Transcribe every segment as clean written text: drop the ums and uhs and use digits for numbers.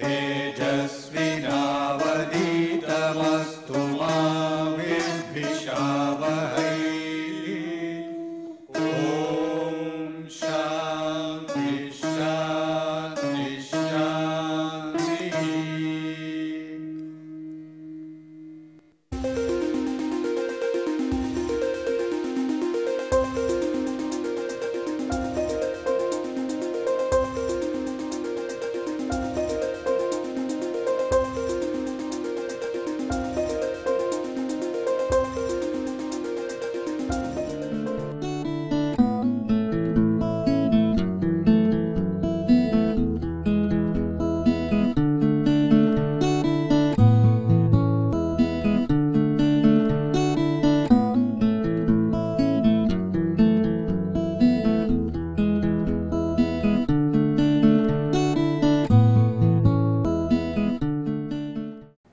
तेजस्विनावधीतमस्तु मा विद्विषावहै। ॐ शान्ति शान्ति शान्तिः।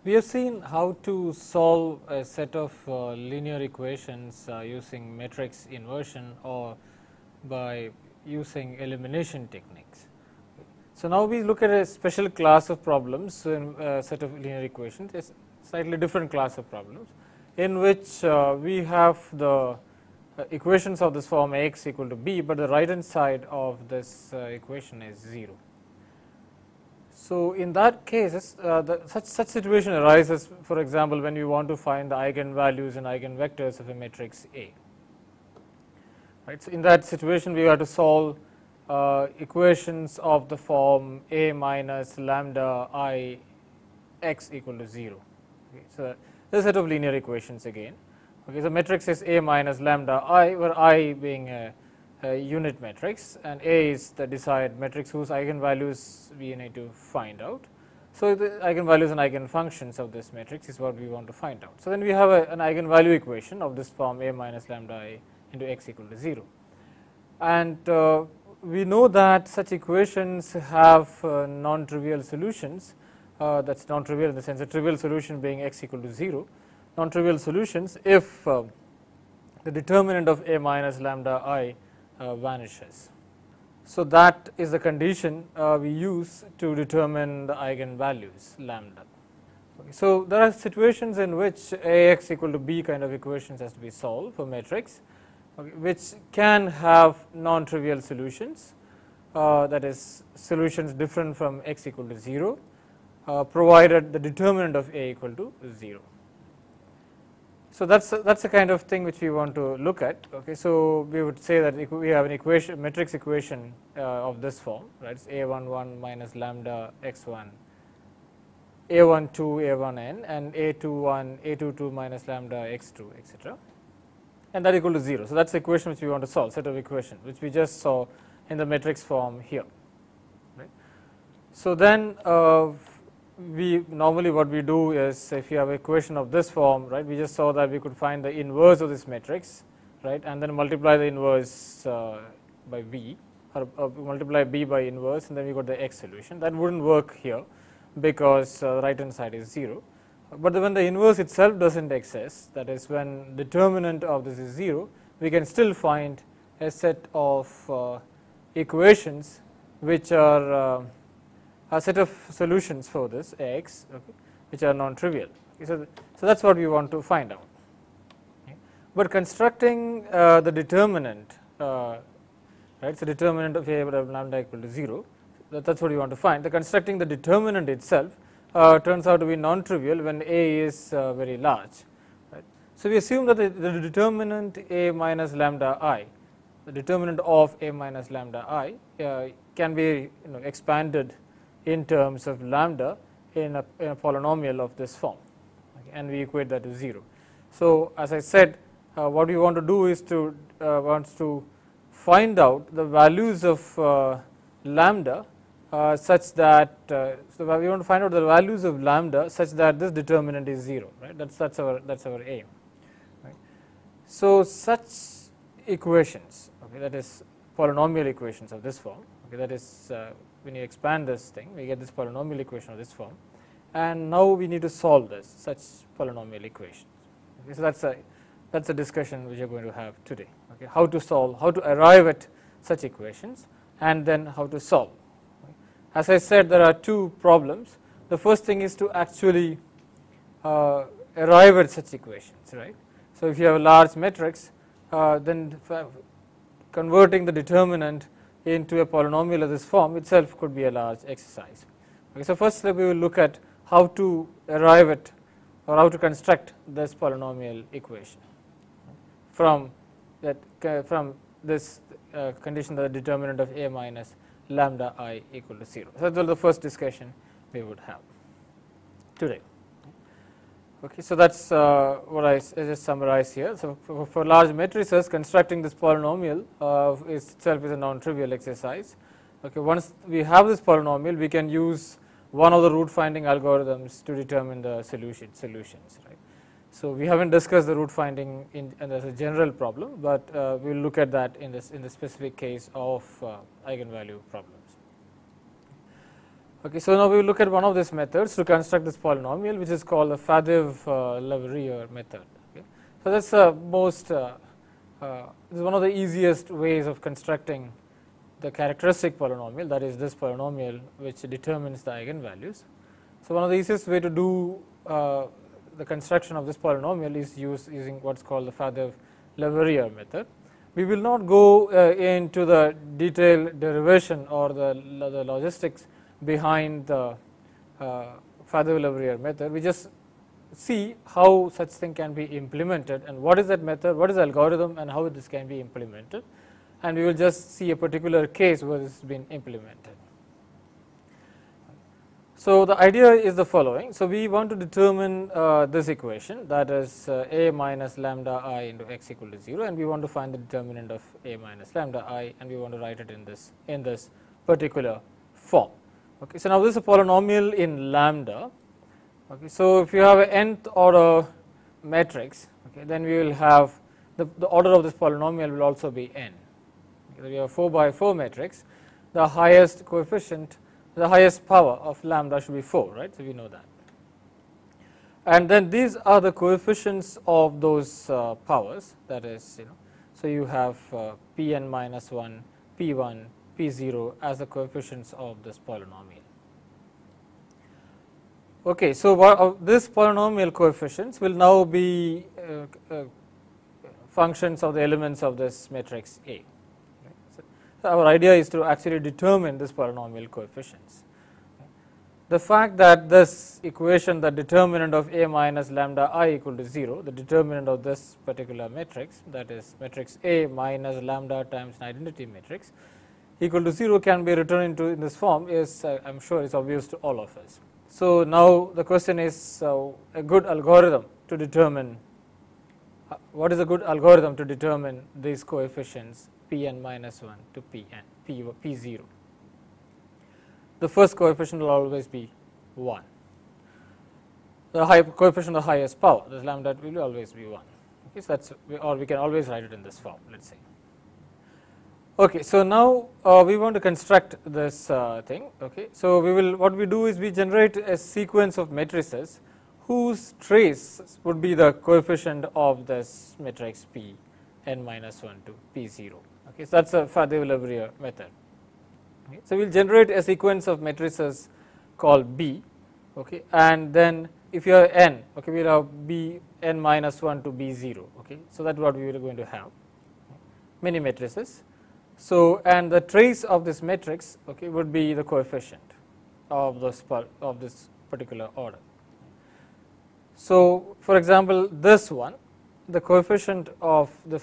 We have seen how to solve a set of linear equations using matrix inversion or by using elimination techniques. So, now we look at a special class of problems in a set of linear equations, a slightly different class of problems in which we have the equations of this form Ax equal to b, but the right hand side of this equation is 0. So, in that case such situation arises, for example, when you want to find the eigenvalues and eigenvectors of a matrix A. Right. So, in that situation we have to solve equations of the form A minus lambda I x equal to 0. Okay. So, this is a set of linear equations again. Okay. So, matrix is A minus lambda I, where I being a unit matrix and A is the desired matrix whose eigenvalues we need to find out. So, the eigenvalues and eigenfunctions of this matrix is what we want to find out. So, then we have an eigenvalue equation of this form A minus lambda I into x equal to 0. And we know that such equations have non-trivial solutions, that is non-trivial in the sense a trivial solution being x equal to 0, non-trivial solutions if the determinant of A minus lambda I vanishes. So, that is the condition we use to determine the eigenvalues lambda. Okay. So, there are situations in which Ax equal to b kind of equations has to be solved for matrix, okay, which can have non-trivial solutions, that is solutions different from x equal to 0, provided the determinant of A equal to 0. So, that is the kind of thing which we want to look at. Okay. So, we would say that we have an equation, matrix equation of this form, right, it's A11 minus lambda x1, A12 A1n and A21 A22 minus lambda x2, etc., and that equal to 0. So, that is the equation which we want to solve, set of equation which we just saw in the matrix form here. Right. So, then we normally what we do is, if you have an equation of this form, right, we just saw that we could find the inverse of this matrix, right, and then multiply the inverse by b, or multiply b by inverse, and then we got the x solution. That would not work here because the right hand side is 0, but when the inverse itself does not exist, that is when determinant of this is 0, we can still find a set of equations which are a set of solutions for this x, okay, which are non-trivial. Okay. So, that is what we want to find out. Okay. But constructing the determinant, right, so determinant of A lambda equal to 0, that is what we want to find. The constructing the determinant itself turns out to be non-trivial when A is very large. Right. So, we assume that the determinant A minus lambda I, the determinant of A minus lambda I can be expanded in terms of lambda in a polynomial of this form, okay, and we equate that to 0. So, as I said, what we want to do is to find out the values of lambda such that so we want to find out the values of lambda such that this determinant is 0, right, that's our aim, right. So, such equations, okay, that is polynomial equations of this form, okay, that is when you expand this thing, we get this polynomial equation of this form, and now we need to solve this such polynomial equations. Okay, so that's a discussion which we are going to have today. Okay, how to solve, how to arrive at such equations, and then how to solve. Okay. as I said, there are two problems. The first thing is to actually arrive at such equations, right. So, if you have a large matrix, then converting the determinant into a polynomial of this form itself could be a large exercise. Okay, so, first we will look at how to arrive at or how to construct this polynomial equation from this condition that the determinant of a minus lambda I equal to 0. So, that was the first discussion we would have today. Okay, so, that is what I just summarized here. So, for large matrices, constructing this polynomial itself is a non-trivial exercise. Okay, once we have this polynomial, we can use one of the root finding algorithms to determine the solutions, right. So, we have not discussed the root finding as a general problem, but we will look at that in the specific case of eigenvalue problems. Okay, so, now we will look at one of these methods to construct this polynomial, which is called the Faddeev-Leverrier method. Okay. So, that is this is one of the easiest ways of constructing the characteristic polynomial, that is this polynomial which determines the eigenvalues. So, one of the easiest way to do the construction of this polynomial is using what is called the Faddeev-Leverrier method. We will not go into the detailed derivation or the logistics behind the Faddeev-Leverrier method. We just see how such thing can be implemented and what is that method, what is the algorithm and how this can be implemented, and we will just see a particular case where this has been implemented. So, the idea is the following. So, we want to determine this equation, that is a minus lambda I into x equal to 0, and we want to find the determinant of a minus lambda I, and we want to write it in this particular form. Okay. So, now this is a polynomial in lambda. Okay. So, if you have an nth order matrix, okay, then we will have the order of this polynomial will also be n. Okay. We have a 4 by 4 matrix, the highest coefficient, the highest power of lambda should be 4, right. So, we know that. And then these are the coefficients of those powers, that is, so you have Pn minus 1, P1, P0 as the coefficients of this polynomial. Okay, so this polynomial coefficients will now be functions of the elements of this matrix A. So, our idea is to actually determine this polynomial coefficients. The fact that this equation, the determinant of a minus lambda I equal to 0, the determinant of this particular matrix, that is matrix A minus lambda times an identity matrix equal to 0 can be written in this form is I am sure is obvious to all of us. So, now the question is a good algorithm to determine what is a good algorithm to determine these coefficients Pn minus 1 to P0. The first coefficient will always be 1. The coefficient of the highest power, this lambda will always be 1. Okay, so that's, or we can always write it in this form, let us say. Okay, so now we want to construct this thing. Okay, so what we do is we generate a sequence of matrices whose trace would be the coefficient of this matrix P n minus 1 to P0. Okay, so that's a Faddeev-Leverrier method. Okay, so we'll generate a sequence of matrices called B. Okay, and then if you have n, okay, we'll have B n minus 1 to B0. Okay, so that's what we are going to have, many matrices. So, and the trace of this matrix, okay, would be the coefficient of this particular order. So, for example, this one, the coefficient of the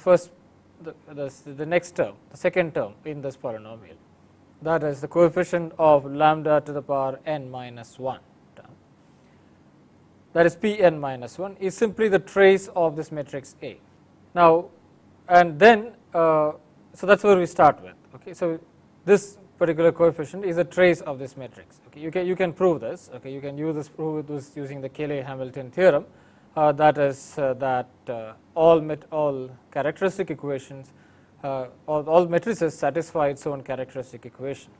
next term, the second term in this polynomial, that is the coefficient of lambda to the power n minus 1 term, that is P n minus 1, is simply the trace of this matrix A. Now, and then so that is where we start with. Okay, so this particular coefficient is a trace of this matrix. Okay, you can prove this. Okay, you can prove this using the Cayley-Hamilton theorem. That is that all characteristic equations, all matrices satisfy its own characteristic equation.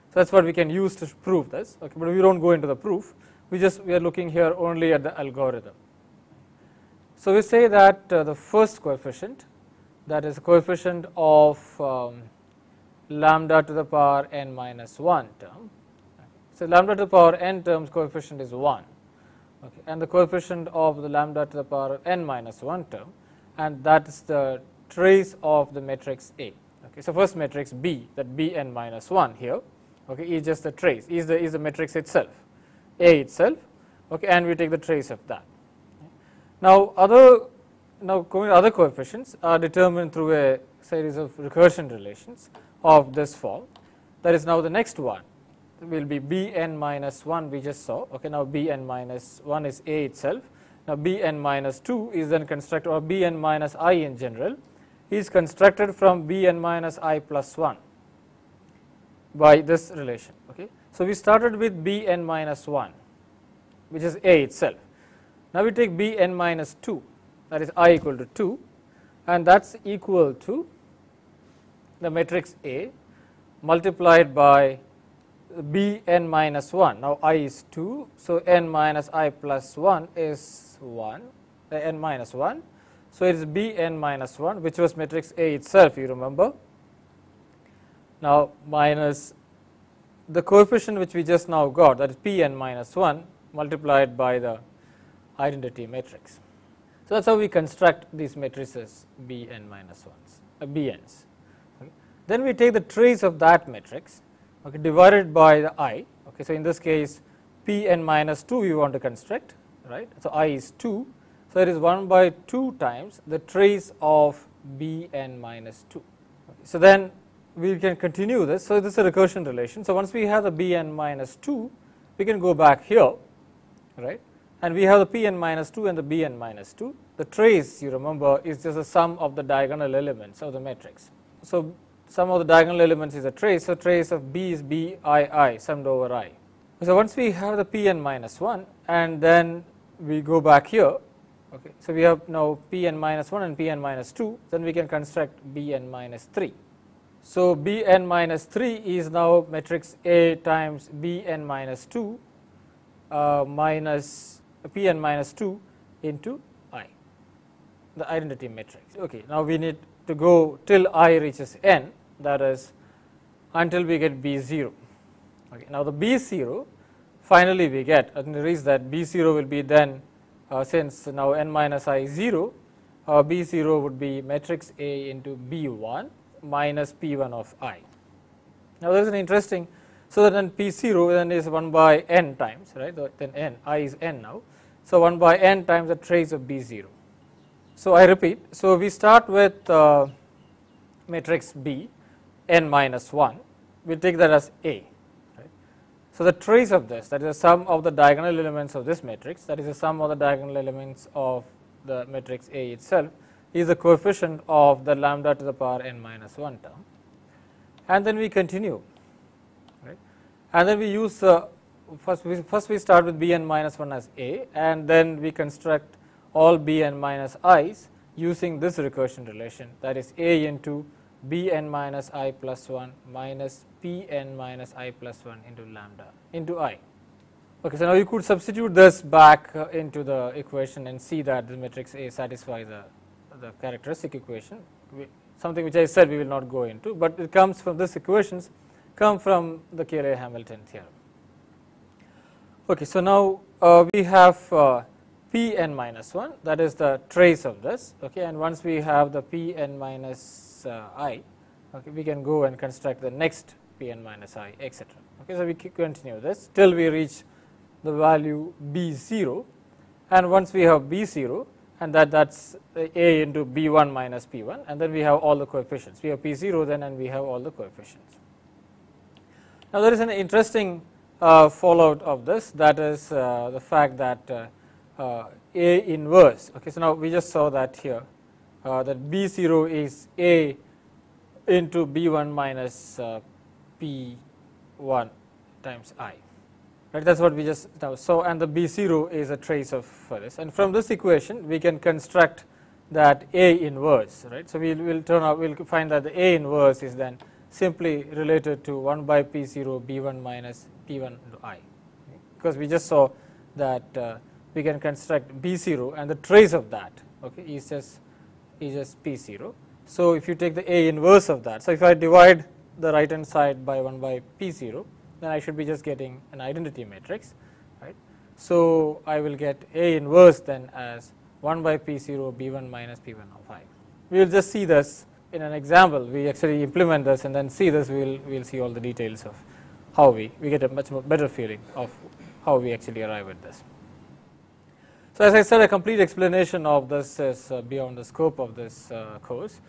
So that is what we can use to prove this. Okay, but we don't go into the proof. We are looking here only at the algorithm. So we say that the first coefficient, that is the coefficient of lambda to the power n minus 1 term. So, lambda to the power n terms coefficient is 1, okay, and the coefficient of the lambda to the power n minus 1 term, and that is the trace of the matrix A. Okay. So, first matrix B, that B n minus 1 here, okay, is just the trace, is the matrix itself, A itself, okay, and we take the trace of that. Now, other coefficients are determined through a series of recursion relations of this form. That is now the next one will be B n minus 1 we just saw. Okay, now B n minus 1 is A itself. Now, B n minus 2 is then constructed, or B n minus I in general is constructed from B n minus I plus 1 by this relation. Okay. So, we started with B n minus 1, which is A itself. Now, we take B n minus 2, that is I equal to 2, and that is equal to the matrix A multiplied by B n minus 1. Now, I is 2, so n minus I plus 1 is 1, n minus 1. So, it is B n minus 1, which was matrix A itself, you remember. Now, minus the coefficient which we just now got, that is P n minus 1 multiplied by the identity matrix. So, that is how we construct these matrices B n minus 1s, B n's. Okay. Then we take the trace of that matrix, okay, divided by the I. Okay. So, in this case P n minus 2 we want to construct, right. So, I is 2. So, it is 1 by 2 times the trace of B n minus 2. Okay. So, then we can continue this. So, this is a recursion relation. So, once we have the B n minus 2, we can go back here, right, and we have the P n minus 2 and the B n minus 2. The trace, you remember, is just the sum of the diagonal elements of the matrix. So, sum of the diagonal elements is a trace. So, trace of B is B I summed over I. So, once we have the P n minus 1 and then we go back here, okay. So, we have now P n minus 1 and P n minus 2, then we can construct B n minus 3. So, B n minus 3 is now matrix A times B n minus 2 minus P n minus 2 into I, the identity matrix. Okay. Now, we need to go till I reaches n, that is until we get B 0. Okay. Now, the B 0 finally we get, and the reason that B 0 will be then since now n minus I is 0, B 0 would be matrix A into B 1 minus P 1 of I. Now, there is an interesting, so that then P 0 then is 1 by n times, right, then n, I is n now. So, 1 by n times the trace of B 0. So, I repeat, so we start with matrix B n minus 1, we take that as A. Right. So, the trace of this, that is the sum of the diagonal elements of this matrix, that is the sum of the diagonal elements of the matrix A itself, is the coefficient of the lambda to the power n minus 1 term, and then we continue, right, and then we use first we start with B n minus 1 as A, and then we construct all B n minus i's using this recursion relation, that is A into B n minus I plus 1 minus P n minus I plus 1 into lambda into I. Okay, so now you could substitute this back into the equation and see that the matrix A satisfies the characteristic equation, something which I said we will not go into, but it comes from this equations come from the Cayley-Hamilton theorem. Okay, so now we have P n minus 1, that is the trace of this, okay, and once we have the P n minus I, okay, we can go and construct the next P n minus I, etc. Okay, so we continue this till we reach the value B 0, and once we have B 0, and that's A into B 1 minus P 1, and then we have all the coefficients. We have P 0 then, and we have all the coefficients. Now, there is an interesting fallout of this, that is the fact that A inverse. Okay, so now we just saw that here, that B 0 is A into B 1 minus P 1 times I. Right, that is what we just now saw, and the B 0 is a trace of this, and from this equation we can construct that A inverse, right. So, we will find that the A inverse is then simply related to 1 by P 0 B 1 minus P 1 into I, because we just saw that we can construct B 0 and the trace of that, okay, is just P 0. So, if you take the A inverse of that, so if I divide the right hand side by 1 by P0, then I should be just getting an identity matrix, right. So I will get A inverse then as 1 by P0 B1 minus P1 of I. We will just see this in an example. We actually implement this and then see this. We will see all the details of how we get a much more better feeling of how we actually arrive at this. So as I said, a complete explanation of this is beyond the scope of this course,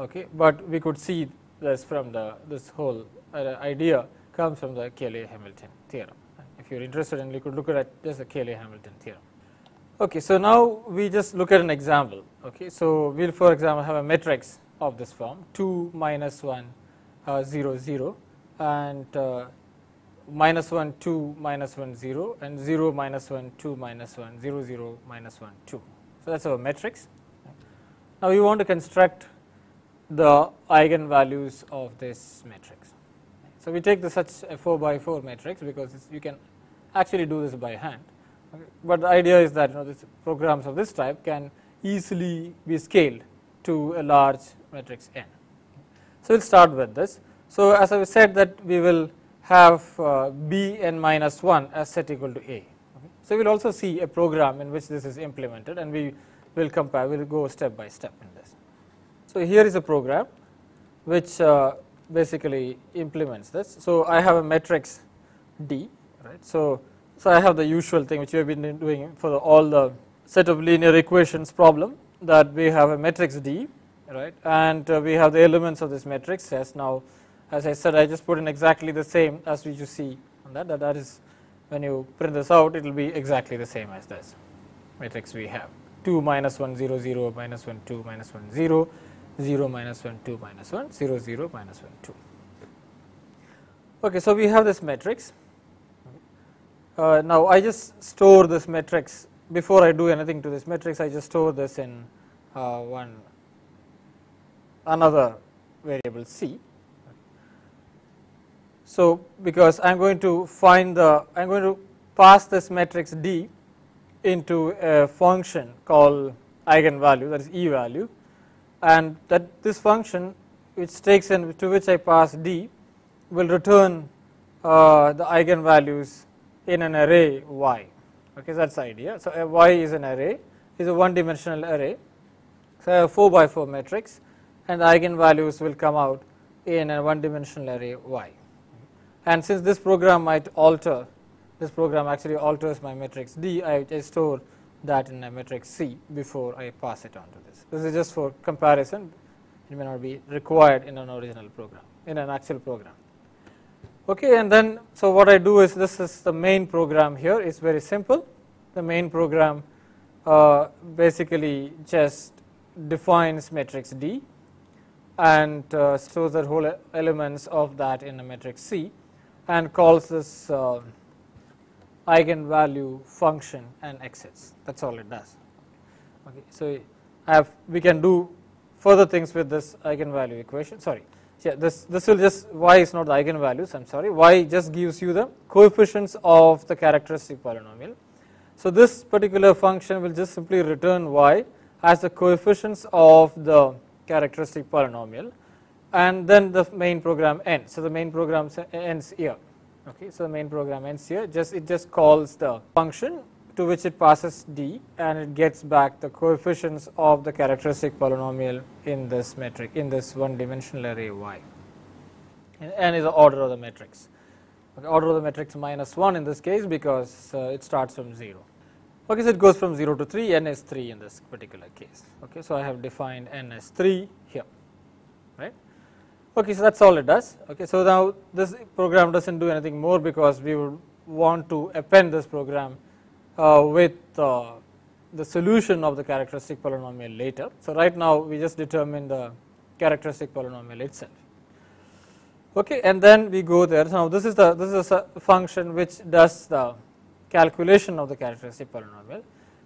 okay. But we could see this from this whole idea comes from the Cayley-Hamilton theorem. If you are interested, and you could look at just the Cayley-Hamilton theorem. Okay, so now we just look at an example. Okay, so we'll for example have a matrix of this form 2 minus 1 0 0 and minus 1 2 minus 1 0 and 0 minus 1 2 minus 1 0 0 minus 1 2. So that's our matrix. Now we want to construct the eigenvalues of this matrix. So we take such a 4 by 4 matrix because you can actually do this by hand. Okay. But the idea is that this programs of this type can easily be scaled to a large matrix n. So we'll start with this. So as I said that we will have b n minus 1 as set equal to a. Okay. So we'll also see a program in which this is implemented, and we will compare. We'll go step by step in this. So here is a program which basically implements this. So I have a matrix D, right. So I have the usual thing which we have been doing for all the set of linear equations problem, that we have a matrix D, right, and we have the elements of this matrix as now. As I said, I just put in exactly the same as we just see on that is when you print this out, it will be exactly the same as this matrix we have 2 minus 1 0 0 minus 1 2 minus 1 0 0 minus 1 2 minus 1 0 0 minus 1 2. Okay, so we have this matrix. Now I just store this matrix before I do anything to this matrix. I just store this in another variable C. So because I'm going to pass this matrix D into a function called eigenvalue, that is E value, and that this function which takes in to which I pass D will return the eigenvalues in an array Y. Okay, so that's the idea. So a Y is an array, is a one dimensional array. So I have a 4 by 4 matrix, and the eigenvalues will come out in a one dimensional array Y. And since this program might alter, this program actually alters my matrix D, I store that in a matrix C before I pass it on to this. This is just for comparison. It may not be required in an original program, in an actual program. Okay, and then so what I do is, this is the main program here. It's very simple. The main program basically just defines matrix D and stores the whole elements of that in a matrix C and calls this eigenvalue function and exits. That's all it does. Okay, so we can do further things with this eigenvalue equation. Sorry, yeah, this will just, y is not the eigenvalues. I'm sorry, y just gives you the coefficients of the characteristic polynomial. So this particular function will just simply return y as the coefficients of the characteristic polynomial, and then the main program ends. So the main program ends here. Okay, so the main program ends here. It just calls the function to which it passes D, and it gets back the coefficients of the characteristic polynomial in this metric, in this one dimensional array Y, and is the order of the matrix. Okay, order of the matrix minus 1 in this case, because it starts from 0. Okay, so it goes from 0 to 3, n is 3 in this particular case. Okay, so I have defined n as 3 here, right. Okay, so that's all it does. Okay, so now this program doesn't do anything more, because we would want to append this program with the solution of the characteristic polynomial later. So right now we just determine the characteristic polynomial itself. Okay, and then we go there. So now this is a function which does the calculation of the characteristic polynomial.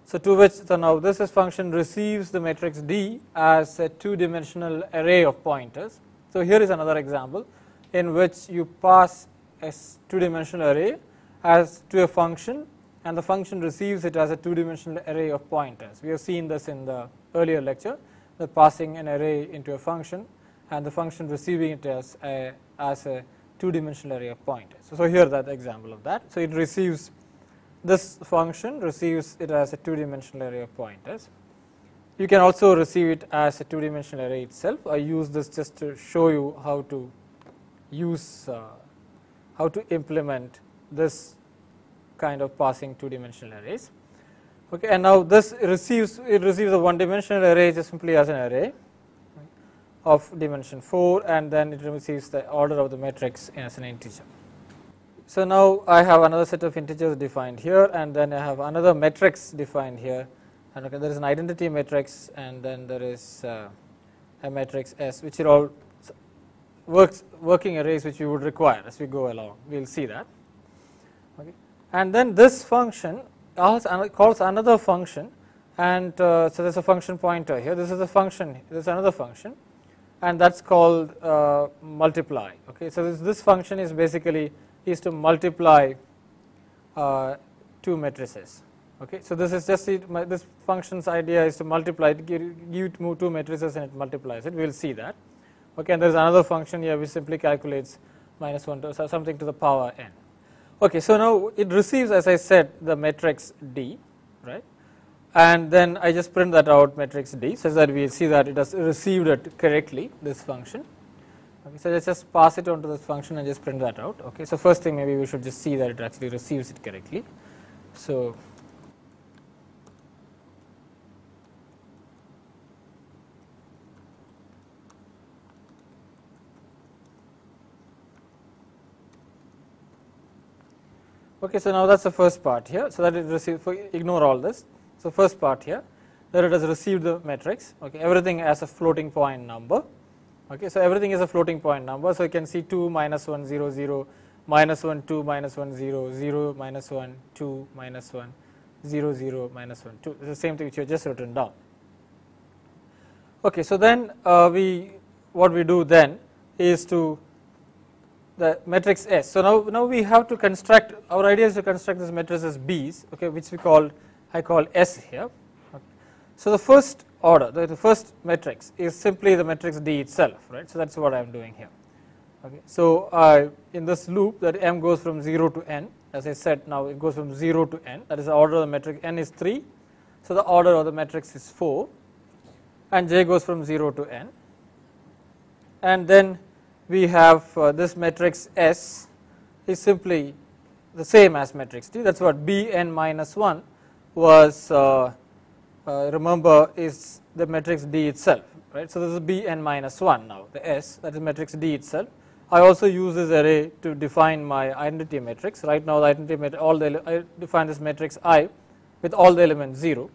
So to which, so now this function receives the matrix D as a two-dimensional array of pointers. So here is another example in which you pass a two-dimensional array as to a function, and the function receives it as a two-dimensional array of pointers. We have seen this in the earlier lecture, the passing an array into a function and the function receiving it as a as a two-dimensional array of pointers. So, here that example of that. So, it receives this function receives it as a two-dimensional array of pointers. You can also receive it as a two-dimensional array itself. I use this just to show you how to use how to implement this kind of passing two-dimensional arrays. Okay, and now this receives a one-dimensional array just simply as an array of dimension 4, and then it receives the order of the matrix as an integer. So, now I have another set of integers defined here, and then I have another matrix defined here, and okay, there is an identity matrix, and then there is a matrix S, which are all working arrays which we would require as we go along. We will see that. Okay. And then this function calls another function, and so there is a function pointer here. This is a function. There is another function, and that is called multiply. Okay. So, this function is basically is to multiply two matrices. Okay. So, this is just this function's idea is to multiply, give two matrices and it multiplies it. We will see that. Okay. And there is another function here which simply calculates -1 to something to the power n. Okay. So, now it receives, as I said, the matrix D, right, and then I just print that out matrix D, such that we will see that it has received it correctly, this function. Okay, so, let us just pass it on to this function and just print that out. Okay. So, first thing maybe we should just see that it actually receives it correctly. So, okay, so now that is the first part here. So, that it receives, ignore all this. So, first part here that it has received the matrix, okay, everything as a floating point number. Okay, so, everything is a floating point number. So, you can see 2 -1 0 0 -1 2 -1 0 0 -1 2 -1 0 0 -1 2. It is the same thing which you have just written down. Okay, so, then what we do then is to the matrix S. So, now we have to construct, our idea is to construct this matrix as B's, okay, which I call S here. Okay. So, the first order, the first matrix is simply the matrix D itself, right. So, that is what I am doing here. Okay. So, in this loop that M goes from 0 to n, as I said, now it goes from 0 to n, that is the order of the matrix, n is 3. So, the order of the matrix is 4, and J goes from 0 to n, and then we have this matrix S is simply the same as matrix D. That is what B n minus 1 was, remember, is the matrix D itself, right. So, this is B n minus 1 now, the S, that is matrix D itself. I also use this array to define my identity matrix. Right now, the identity matrix, I define this matrix I with all the elements 0.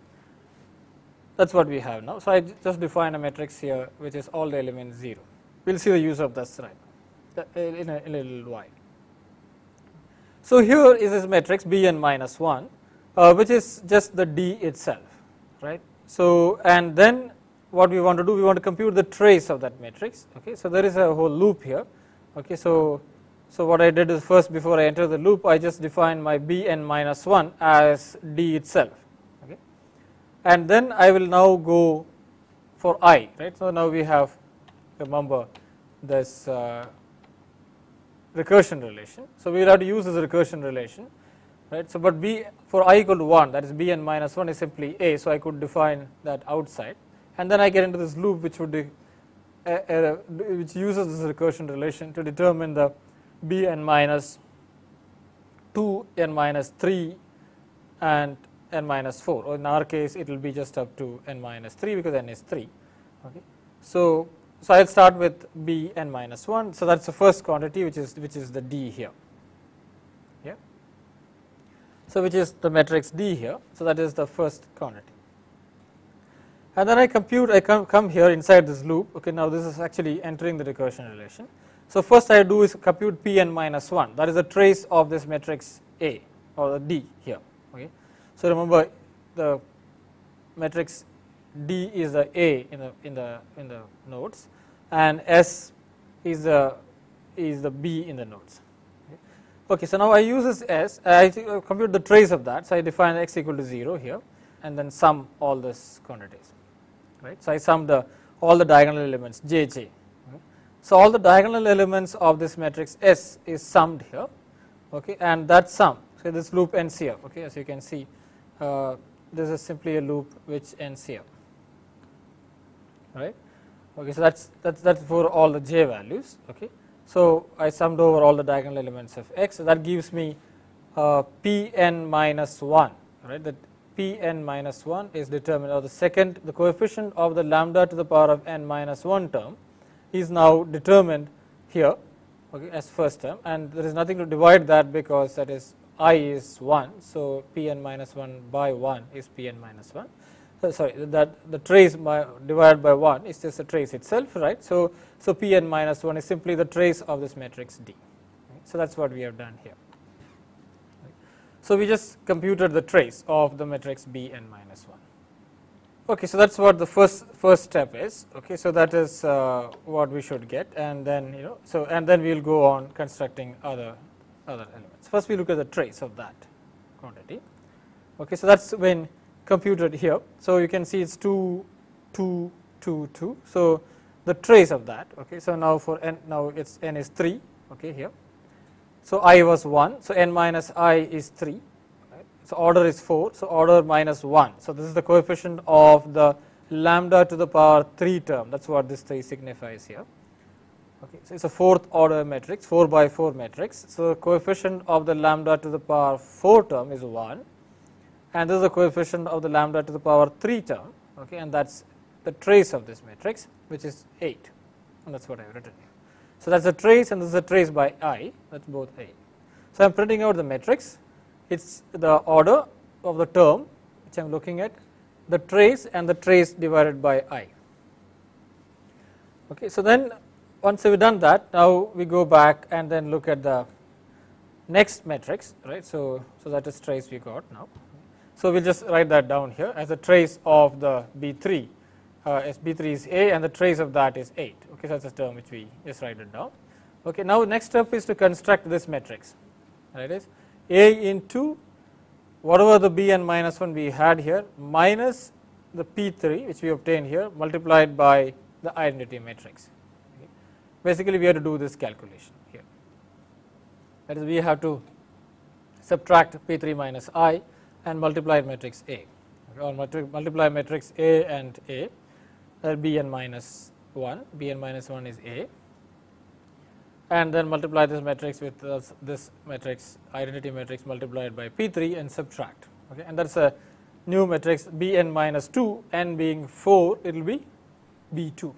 That is what we have now. So, I just define a matrix here which is all the elements 0. We will see the use of this right in a little while. So, here is this matrix B n minus 1, which is just the D itself, right. So, and then what we want to do, we want to compute the trace of that matrix. Okay. So, there is a whole loop here. Okay. So, what I did is first, before I enter the loop, I just defined my B n minus 1 as D itself. Okay. And then I will now go for I, right. So, now we have, remember, this recursion relation. So, we will have to use this recursion relation, right. So, but B for I equal to 1, that is B n minus 1 is simply A. So, I could define that outside, and then I get into this loop which would which uses this recursion relation to determine the B n minus 2, n minus 3 and n minus 4, or in our case it will be just up to n minus 3 because n is 3. Okay. So, I will start with B n minus 1. So, that is the first quantity which is the D here. Yeah. So, which is the matrix D here. So, that is the first quantity. And then I compute, I come here inside this loop. Okay, now this is actually entering the recursion relation. So, first I do is compute P n minus 1, that is the trace of this matrix A or the D here. Okay. So, remember the matrix D is the A in the nodes, and S is the B in the nodes. Okay. So, now I use this S, I compute the trace of that. So, I define x equal to 0 here, and then sum all these quantities, right. So, I sum all the diagonal elements J j, So all the diagonal elements of this matrix S is summed here, okay, and that sum, so this loop ends here, okay, as you can see, this is simply a loop which ends here, right. Okay, so that's for all the j values, okay. So I summed over all the diagonal elements of x, so that gives me Pn minus 1, right. That Pn minus 1 is determined, or the coefficient of the lambda to the power of n minus 1 term is now determined here, okay, as first term, and there is nothing to divide that because that is I is 1, so Pn minus 1 by 1 is Pn minus 1. Sorry, that the trace divided by 1 is just a trace itself, right. So Pn minus 1 is simply the trace of this matrix D, right? So that is what we have done here. So we just computed the trace of the matrix Bn minus 1. Okay, so that's what the first step is. Okay, so that is what we should get, and then and then we will go on constructing other elements. First, we look at the trace of that quantity. Okay, so that's when computed here. So you can see it's 2, 2, 2, 2. So the trace of that. Okay, so now for n, now it's n is 3. Okay, here. So I was 1, so n minus I is 3, right. So order is 4, so order minus 1. So this is the coefficient of the lambda to the power 3 term, that is what this 3 signifies here. Okay, so it's a 4th order matrix, 4 by 4 matrix. So the coefficient of the lambda to the power 4 term is 1, and this is the coefficient of the lambda to the power 3 term, okay, and that's the trace of this matrix, which is 8, and that's what I have written here. So that's a trace, and this is a trace by I, that's both A. So I'm printing out the matrix, it's the order of the term which I'm looking at, the trace and the trace divided by I. Okay, so then once we've done that, now we go back and then look at the next matrix, right. So that is trace we got now. So we'll just write that down here as a trace of the B3. As B3 is A, and the trace of that is 8. Okay, so that's a term which we just write it down. Okay, now next step is to construct this matrix. That is A into whatever the Bn minus 1 we had here minus the P3 which we obtained here multiplied by the identity matrix. Okay. Basically, we have to do this calculation here. That is, we have to subtract P3 minus I and multiply matrix A, okay, or multiply matrix A and A. That will Bn minus 1, Bn minus 1 is A, and then multiply this matrix with this matrix, identity matrix multiplied by P3 and subtract, okay, and that is a new matrix Bn minus 2, n being 4, it will be B2,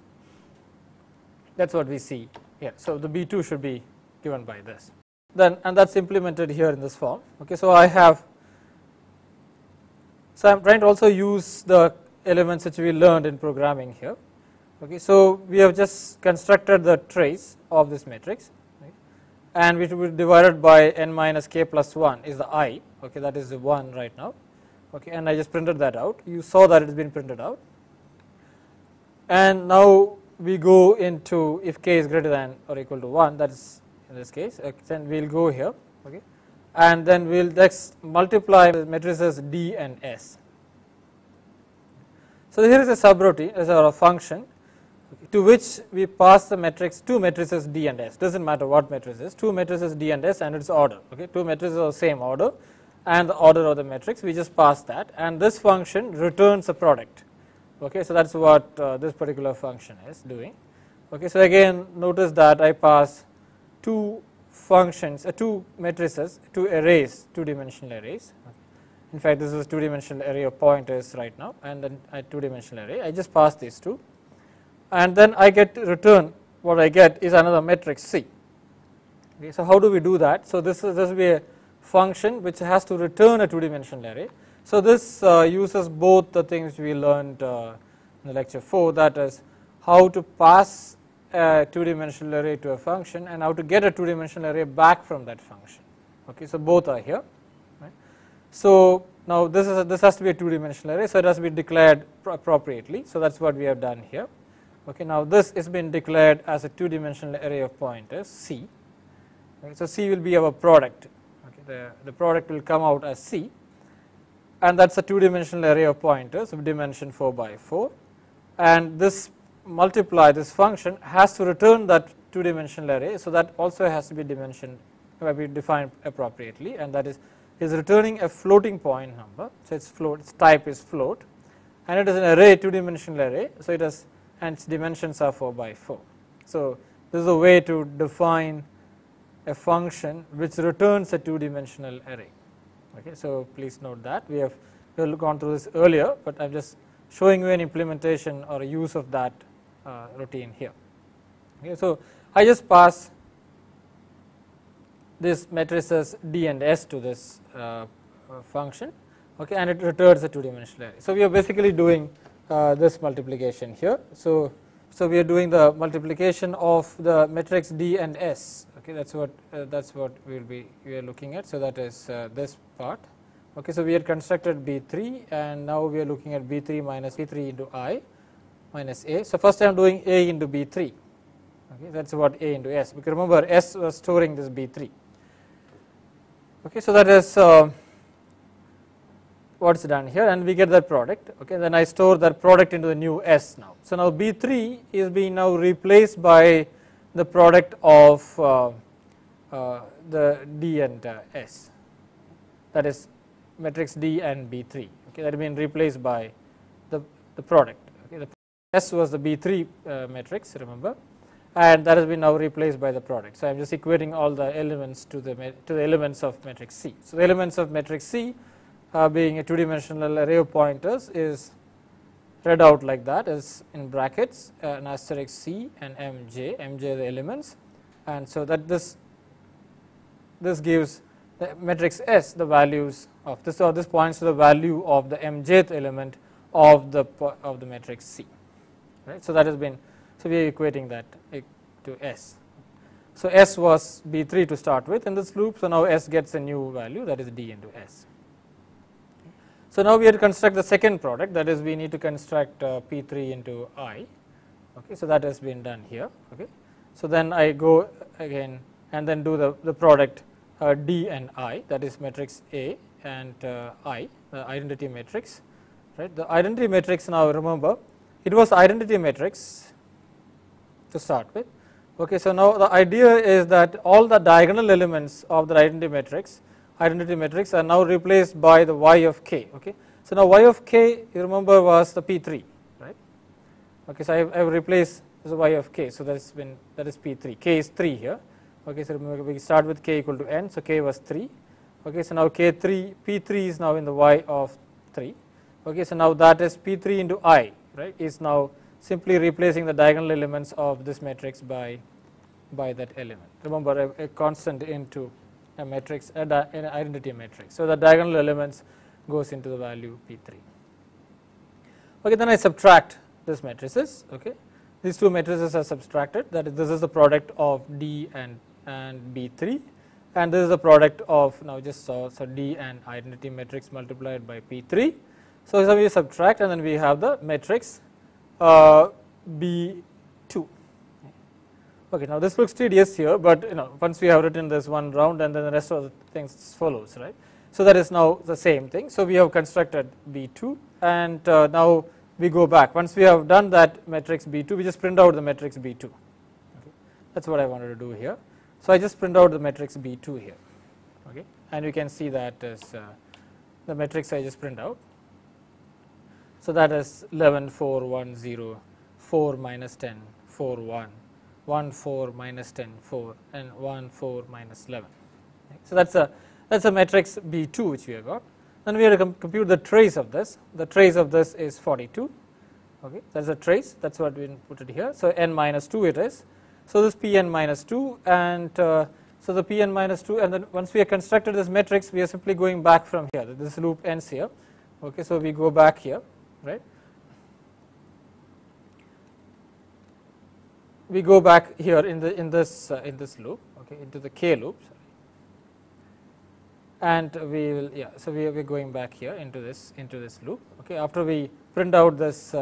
that is what we see here. So the B2 should be given by this, then, and that is implemented here in this form. Okay, so I am trying to also use the elements which we learned in programming here. Okay, so we have just constructed the trace of this matrix, right, and which will be divided by n minus k plus 1 is the I, okay, that is the 1 right now, okay, and I just printed that out. You saw that it has been printed out, and now we go into if k is greater than or equal to 1, that is in this case, okay, then we will go here, okay, and then we will next multiply the matrices D and S. So here is a subroutine as a function to which we pass the matrix, two matrices D and S, does not matter what matrices, two matrices D and S and its order, okay, two matrices of the same order and the order of the matrix, we just pass that, and this function returns a product. Okay, so that is what this particular function is doing. Okay, so again notice that I pass two functions, two matrices, two arrays, two-dimensional arrays. In fact, this is a two-dimensional array of pointers right now, and then a two-dimensional array. I just pass these two, and then I get to return what I get is another matrix C. Okay, so how do we do that? So this will be a function which has to return a two-dimensional array. So this uses both the things we learned in the lecture 4, that is how to pass a two-dimensional array to a function and how to get a two-dimensional array back from that function. Okay, so both are here. So now this has to be a two-dimensional array, so it has to be declared appropriately. So that's what we have done here. Okay, now this is been declared as a two-dimensional array of pointers C. Okay, so C will be our product. Okay, the product will come out as C, and that's a two-dimensional array of pointers of dimension 4 by 4. And this multiply this function has to return that 2-dimensional array. So, that also has to be dimensioned, be defined appropriately, and that is returning a floating point number. So, its type is float, and it is an array, 2-dimensional array. So, it has, and its dimensions are 4 by 4. So, this is a way to define a function which returns a 2-dimensional array. Okay, so, please note that we have gone through this earlier, but I am just showing you an implementation or a use of that routine here. Okay, so, I just pass this matrices D and S to this function, okay, and it returns a 2-dimensional array. So, we are basically doing this multiplication here. So, we are doing the multiplication of the matrix D and S. Okay, that's what we are looking at. So, that is this part. Okay, so, we had constructed B3, and now we are looking at B3 minus B3 into I minus A. So, first I am doing A into B3. Okay, that is what A into S, because remember S was storing this B3. Okay, so, that is what is done here, and we get that product. Okay, then I store that product into the new S now. So, now B3 is being now replaced by the product of the D and S, that is matrix D and B3. Okay, that has been replaced by the product. Okay, the S was the B3 matrix, remember, and that has been now replaced by the product. So, I am just equating all the elements to the elements of matrix C. So, the elements of matrix C being a 2-dimensional array of pointers is read out like that, is in brackets an asterisk C and mj are the elements, and so that this gives the matrix S the values of this, or this points to the value of the mjth element of the matrix C, right. So, that has been, so we are equating that to S. So, S was B3 to start with in this loop. So, now S gets a new value, that is D into S. So, now we have to construct the second product, that is we need to construct P3 into I. Okay, so, that has been done here. Okay. So, then I go again and then do the product D and I, that is matrix A and I, the identity matrix, right. The identity matrix, now remember it was identity matrix to start with. Okay, so, now the idea is that all the diagonal elements of the identity matrix are now replaced by the y of k. Okay. So, now y of k, you remember, was the P3, right. Okay, so, I have replaced this y of k. So, that is P3, k is 3 here. Okay, so, remember we start with k equal to n. So, k was 3. Okay, so, now P3 is now in the y of 3. Okay, so, now that is P3 into I, right, is now simply replacing the diagonal elements of this matrix by that element. Remember a constant into a matrix, an identity matrix. So, the diagonal elements goes into the value P3. Okay, then I subtract this matrices. Okay, these two matrices are subtracted, that is, this is the product of D and B3, and this is the product of, now just saw, so D and identity matrix multiplied by P3. So, we subtract, and then we have the matrix B2. Okay, now this looks tedious here, but once we have written this one round, and then the rest of the things follows, right. So, that is now the same thing. So, we have constructed B2, and now we go back. Once we have done that matrix B2, we just print out the matrix B2. Okay. That is what I wanted to do here. So, I just print out the matrix B2 here, okay, and you can see that is the matrix I just print out. So, that is 11, 4, 1, 0, 4, minus 10, 4, 1, 1, 4, minus 10, 4, and 1, 4, minus 11. Okay. So, that is a matrix B2 which we have got. Then we have to compute the trace of this. The trace of this is 42. Okay, that is a trace. That is what we put it here. So, n minus 2 it is. So, this P n minus 2, and so the P n minus 2, and then once we have constructed this matrix, we are simply going back from here. This loop ends here. Okay, so, we go back here, right. We go back here in this loop, okay, into the k loop, and we will, so we are going back here into this loop. Okay, after we print out this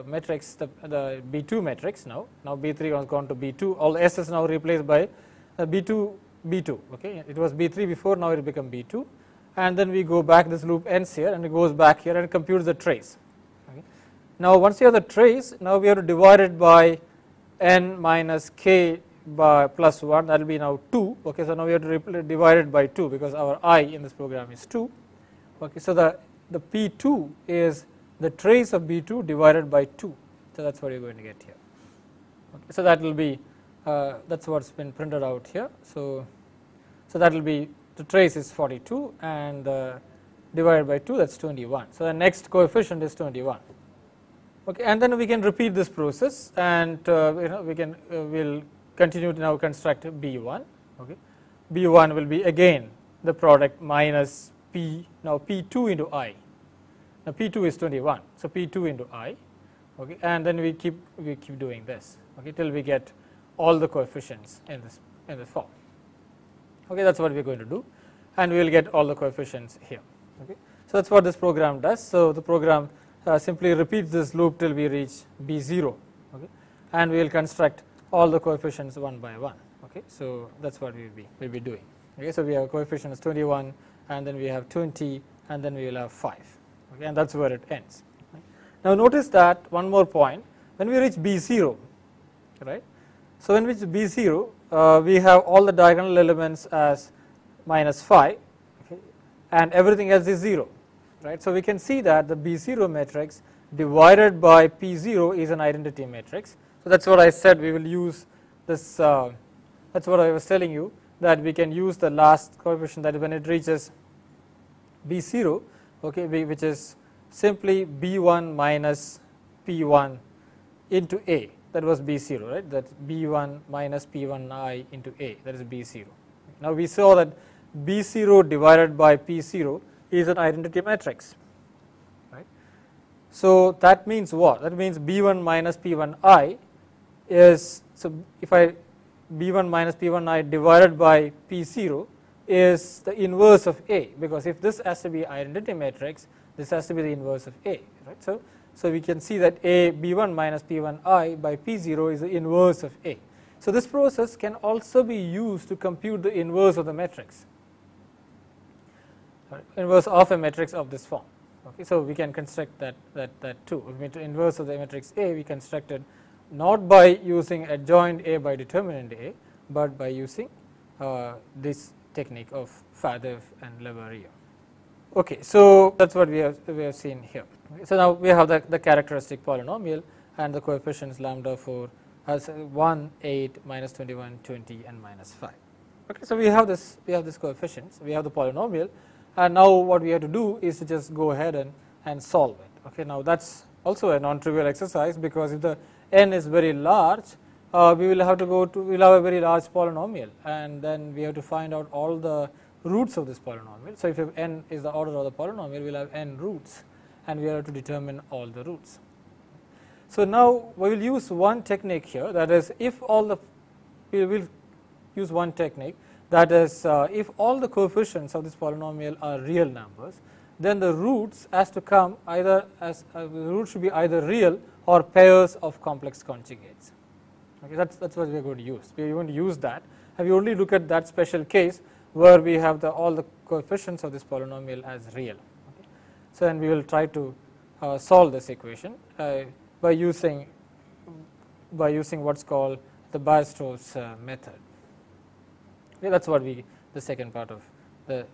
matrix, the B2 matrix, now B3 has gone to B2, all S is now replaced by B2. Okay, it was B3 before, now it will become B2, and then we go back, this loop ends here, and it goes back here and computes the trace. Okay. Now once you have the trace, now we have to divide it by n minus k by plus 1, that will be now 2. Okay, so now we have to divide it by 2 because our I in this program is 2. Okay, so the P2 is the trace of B2 divided by 2. So that's what you're going to get here. Okay, so that will be that's what's been printed out here. So that will be the trace is 42 and divided by 2, that's 21. So the next coefficient is 21. Okay, and then we can repeat this process, and we can will continue to now construct B1. Okay, B1 will be again the product minus P, now P2 into I. Now P2 is 21, so P2 into I. Okay, and then we keep doing this. Okay, till we get all the coefficients in this form. Okay, that's what we are going to do, and we will get all the coefficients here. Okay, so that's what this program does. So the program simply repeats this loop till we reach B0. Okay, and we will construct all the coefficients one by one. Okay, so that's what we will be doing. Okay, so we have coefficients 21, and then we have 20, and then we will have 5. Okay, and that's where it ends. Now notice that one more point, when we reach B0, right? So when we reach B0, we have all the diagonal elements as minus 5, okay, and everything else is 0, right? So we can see that the B0 matrix divided by P0 is an identity matrix. So that's what I said, we will use this, that's what I was telling you, that we can use the last coefficient, that when it reaches B0, okay, which is simply B1 minus P1 into A, that was B0, right? That's B1 minus P1I into A, that is B0. Now we saw that B0 divided by P0 is an identity matrix, right? So that means what? That means B1 minus P1I is, so if I B1 minus P1I divided by P0 is the inverse of A, because if this has to be identity matrix, this has to be the inverse of A, right? So we can see that A B1 minus P1I by P0 is the inverse of A. So this process can also be used to compute the inverse of the matrix, inverse of a matrix of this form. Okay, so we can construct that too. I mean, to inverse of the matrix A, we constructed not by using adjoint A by determinant A, but by using this technique of Fadev and Leverrier. Okay, so that's what we have seen here. Okay, so now we have the characteristic polynomial and the coefficients lambda for as 1, 8, minus 21, 20, and minus 5. Okay, so we have this coefficients, we have the polynomial, and now what we have to do is to just go ahead and solve it. Okay, now that's also a non-trivial exercise, because if the n is very large, we will have a very large polynomial, and then we have to find out all the roots of this polynomial. So if n is the order of the polynomial, we will have n roots, and we have to determine all the roots. So now we will use one technique here, that is, if all we will use one technique, that is, if all the coefficients of this polynomial are real numbers, then the roots has to come either as the roots should be either real or pairs of complex conjugates. Okay, that's what we are going to use. We are going to use that, and we only look at that special case where we have all the coefficients of this polynomial as real. Okay. So then we will try to solve this equation by using what's called the Weierstrass method. Okay, that's what the second part of the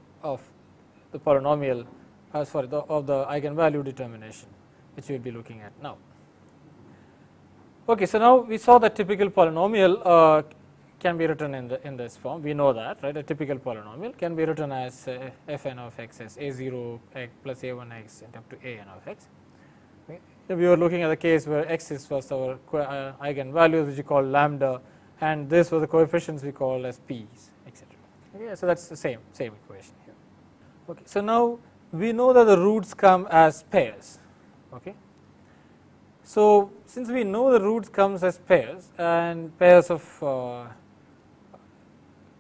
polynomial of the eigenvalue determination, which we will be looking at now. Okay, so now we saw that typical polynomial can be written in this form. We know that, right? A typical polynomial can be written as fn of x as a0 x plus a1x and up to an of x. Okay. We were looking at the case where x is first our eigenvalues, which we call lambda, and this were the coefficients we call as p's, etc. Okay, so that's the same equation here. Okay, so now we know that the roots come as pairs. Okay. So since we know the roots comes as pairs, and pairs of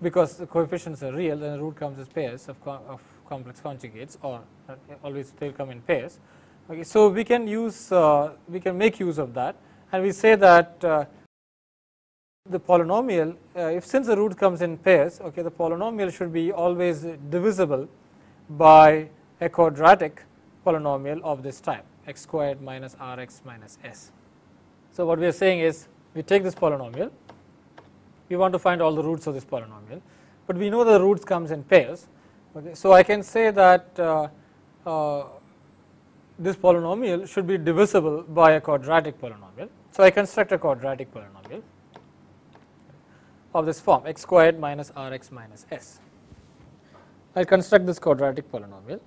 because the coefficients are real, then the root comes as pairs of complex conjugates, or always they will come in pairs. Okay, so we can make use of that, and we say that the polynomial, since the root comes in pairs, okay, the polynomial should be always divisible by a quadratic polynomial of this type. x squared minus rx minus s. So, what we are saying is we take this polynomial, we want to find all the roots of this polynomial, but we know the roots comes in pairs. Okay. So, I can say that this polynomial should be divisible by a quadratic polynomial. So, I construct a quadratic polynomial of this form x squared minus rx minus s. I construct this quadratic polynomial.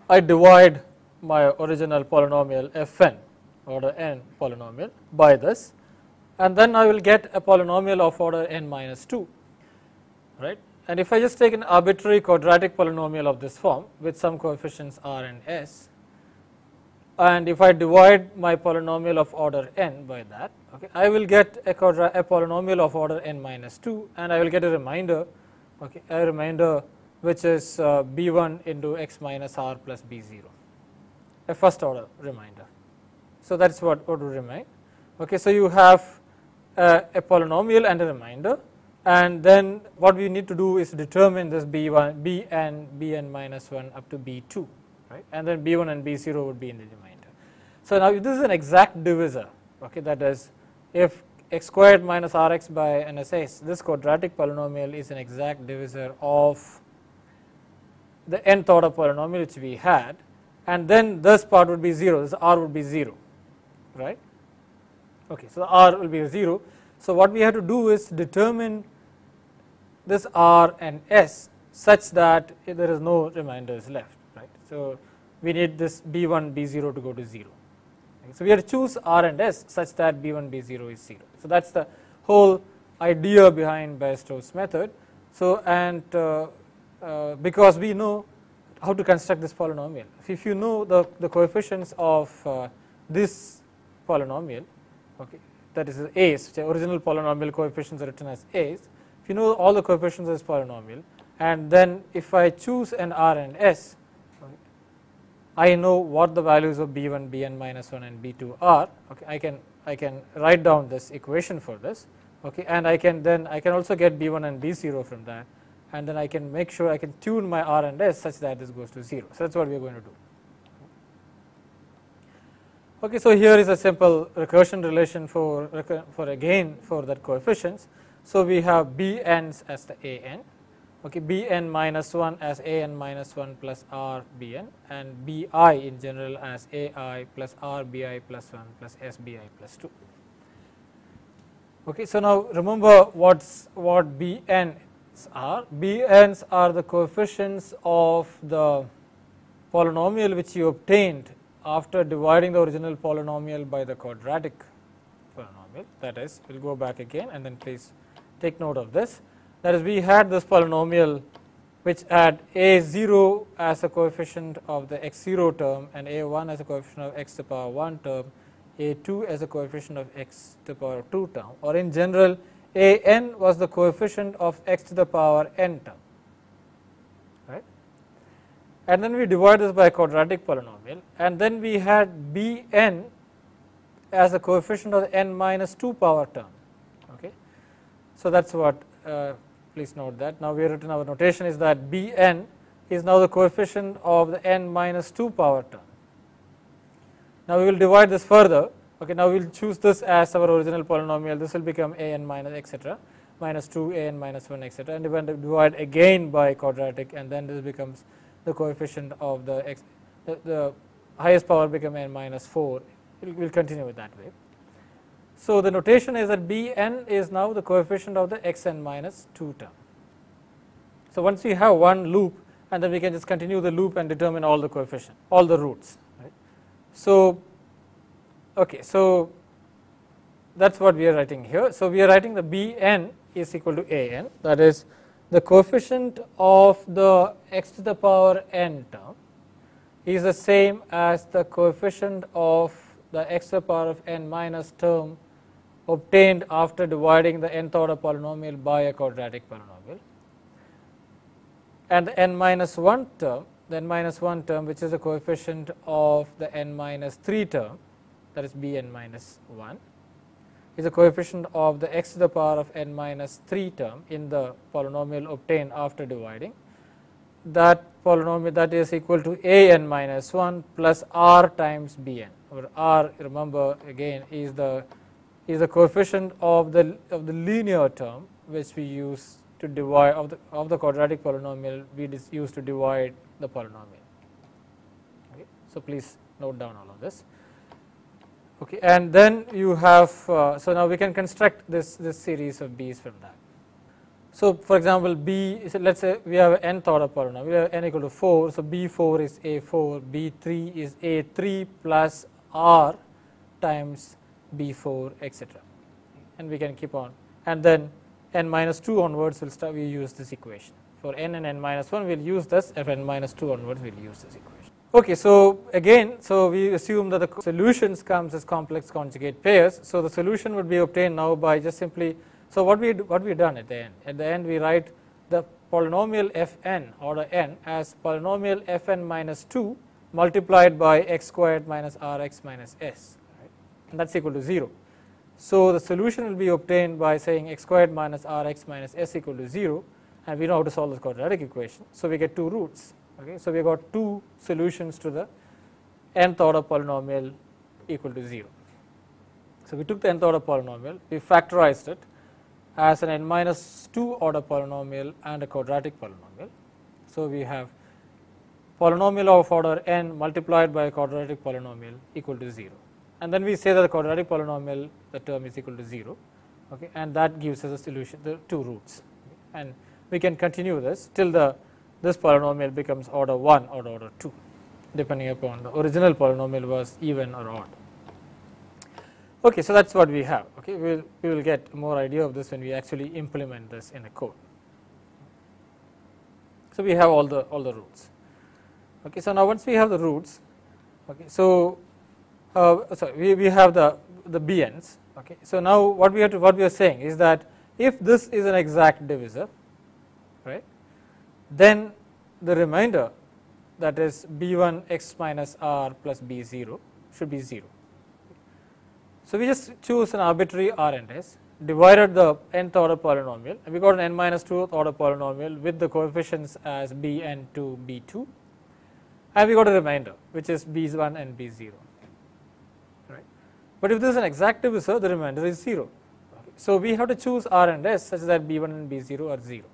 I divide my original polynomial fn, order n polynomial, by this, and then I will get a polynomial of order n minus 2, right. And if I just take an arbitrary quadratic polynomial of this form with some coefficients r and s, and if I divide my polynomial of order n by that, okay, I will get a polynomial of order n minus 2, and I will get a remainder, okay, a remainder which is b1 into x minus r plus b0, a first order remainder. So, that is what would remain. Okay, so, you have a polynomial and a remainder, and then what we need to do is determine this b1, bn minus 1 up to b2, right, and then b1 and b0 would be in the remainder. So, now if this is an exact divisor, okay, that is if x squared minus rx by nss, this quadratic polynomial is an exact divisor of the nth order polynomial which we had, and then this part would be 0, this r would be 0, right. Okay, so, the r will be 0. So, what we have to do is determine this r and s such that there is no remainders left, right. So, we need this b1 b0 to go to 0. So, we have to choose r and s such that b1 b0 is 0. So, that is the whole idea behind Weierstrass method. So, and because we know how to construct this polynomial, if you know the coefficients of this polynomial, okay, that is a's, the original polynomial coefficients are written as a's, if you know all the coefficients of this polynomial, and then if I choose an r and s, I know what the values of b1, bn minus 1 and b2 are. Okay, I can write down this equation for this, okay, and I can also get b1 and b0 from that, and then I can make sure I can tune my r and s such that this goes to 0. So, that is what we are going to do. Okay, so, here is a simple recursion relation for again for that coefficients. So, we have bn's as the an, okay, bn minus 1 as an minus 1 plus r bn, and bi in general as ai plus r bi plus 1 plus sbi plus 2. Okay, so, now remember what bn's are. Bn's are the coefficients of the polynomial which you obtained after dividing the original polynomial by the quadratic polynomial. That is, we will go back again and then please take note of this. That is, we had this polynomial which had a0 as a coefficient of the x0 term and a1 as a coefficient of x to the power 1 term, a2 as a coefficient of x to the power 2 term, or in general an was the coefficient of x to the power n term, right. And then we divide this by a quadratic polynomial, and then we had bn as a coefficient of the n minus 2 power term. Okay. So, that is what please note that. Now, we have written our notation is that bn is now the coefficient of the n minus 2 power term. Now, we will divide this further. Okay, now we will choose this as our original polynomial. This will become an minus etc. minus 2 an minus 1 etc. and then divide again by quadratic, and then this becomes the coefficient of the x, the highest power become n minus 4. We will continue with that way. So, the notation is that bn is now the coefficient of the xn minus 2 term. So, once we have one loop, and then we can just continue the loop and determine all the coefficients, all the roots, right. So, okay, so that is what we are writing here. So, we are writing the bn is equal to an, that is the coefficient of the x to the power n term is the same as the coefficient of the x to the power of n minus term obtained after dividing the nth order polynomial by a quadratic polynomial, and the n minus 1 term, the n minus 1 term which is the coefficient of the n minus 3 term, that is bn minus 1, is a coefficient of the x to the power of n minus 3 term in the polynomial obtained after dividing. That polynomial that is equal to a n minus 1 plus r times b n, where r, remember again, is the coefficient of the linear term which we use to divide of the quadratic polynomial we use to divide the polynomial. Okay. So please note down all of this. Okay, and then you have so now we can construct this series of b's from that. So for example, b is, let's say we have an nth order polynomial, we have n equal to 4, so b4 is a4, b3 is a3 plus r times b4, etc. And we can keep on, and then n minus 2 onwards we use this equation. For n and n minus 1 we will use this, if n minus 2 onwards we will use this equation. Okay, so again, so we assume that the solutions comes as complex conjugate pairs. So the solution would be obtained now by just simply, so what we done at the end? At the end we write the polynomial fn order n as polynomial fn minus 2 multiplied by x squared minus rx minus s, right? And that's equal to 0. So the solution will be obtained by saying x squared minus rx minus s equal to 0, and we know how to solve this quadratic equation. So we get two roots. Okay, so we got two solutions to the nth order polynomial equal to 0. So we took the nth order polynomial, we factorized it as an n minus 2 order polynomial and a quadratic polynomial. So we have polynomial of order n multiplied by a quadratic polynomial equal to 0, and then we say that the quadratic polynomial, the term is equal to 0, okay, and that gives us a solution, the two roots, and we can continue this till this polynomial becomes order 1 or order 2, depending upon the original polynomial was even or odd. Okay, so that's what we have. Okay, we will get more idea of this when we actually implement this in a code. So we have all the roots. Okay, so now once we have the roots, okay, so we have the bn's. Okay, so now what we are saying is that if this is an exact divisor, right, then the remainder, that is b1 x minus r plus b0 should be 0. So we just choose an arbitrary r and s, divided the nth order polynomial, and we got an n minus 2th order polynomial with the coefficients as bn2, b2, and we got a remainder which is b1 and b0. Right. But if this is an exact divisor, the remainder is 0. Okay. So we have to choose r and s such that b1 and b0 are 0.